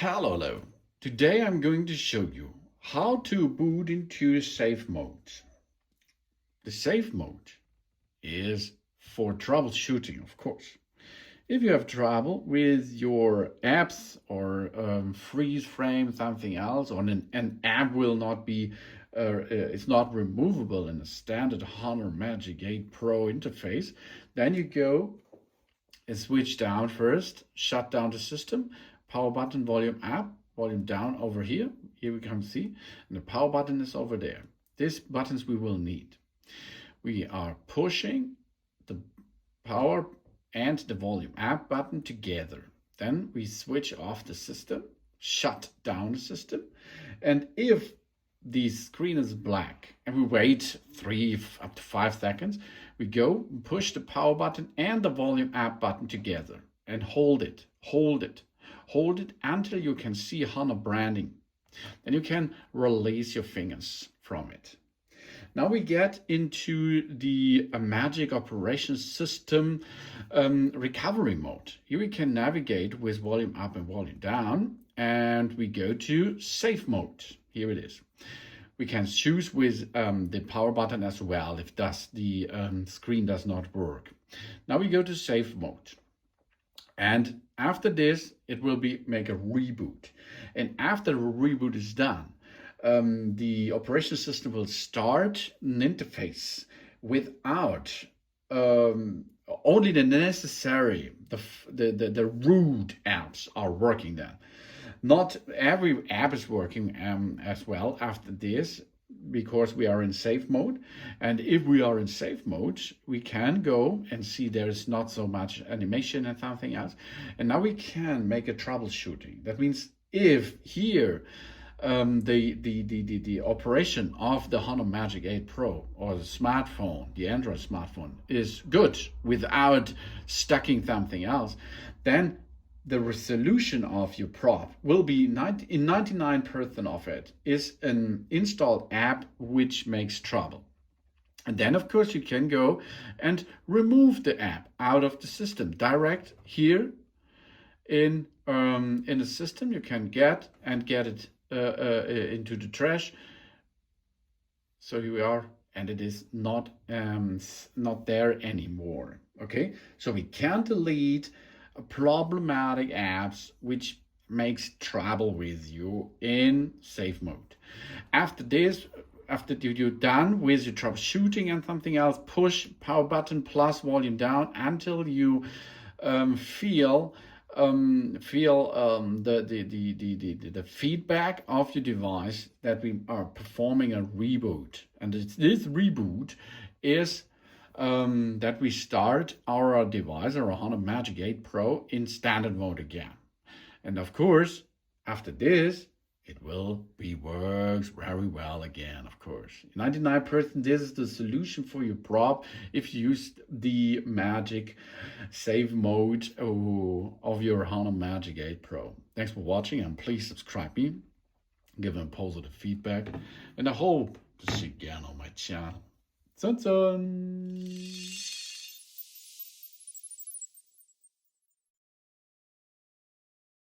Hello. Today I'm going to show you how to boot into safe mode. The safe mode is for troubleshooting, of course. If you have trouble with your apps or freeze frame, something else, or an app will not be, it's not removable in a standard Honor Magic 8 Pro interface, then you go and switch down first, shut down the system, power button, volume up, volume down over here. Here we can see, and the power button is over there. These buttons we will need. We are pushing the power and the volume up button together. Then we switch off the system, shut down the system, and if the screen is black and we wait 3 up to 5 seconds, we go push the power button and the volume up button together and hold it until you can see Honor branding. Then you can release your fingers from it. Now we get into the Magic Operations System recovery mode. Here we can navigate with volume up and volume down, and we go to safe mode. Here it is. We can choose with the power button as well if the screen does not work. Now we go to safe mode. And after this, it will make a reboot. And after the reboot is done, the operation system will start an interface without only the necessary, the root apps are working then. Not every app is working as well after this, because we are in safe mode. And if we are in safe mode, we can go and see there is not so much animation and something else. And now we can make a troubleshooting. That means if here the operation of the Honor Magic 8 Pro or the smartphone, the Android smartphone, is good without stucking something else, then the resolution of your prop will be 99% of it is an installed app which makes trouble. And then of course you can go and remove the app out of the system. Direct here in the system you can get it into the trash. So here we are, and it is not there anymore. Okay, so we can delete problematic apps which makes trouble with you in safe mode. After this, after you're done with your troubleshooting and something else, push power button plus volume down until you feel the feedback of your device that we are performing a reboot. And this reboot is that we start our device, our Honor Magic 8 Pro, in standard mode again. And of course, after this, it will works very well again, of course. 99%, this is the solution for your prop if you use the Magic Save mode of your Honor Magic 8 Pro. Thanks for watching, and please subscribe me, give them positive feedback, and I hope to see you again on my channel. Sun.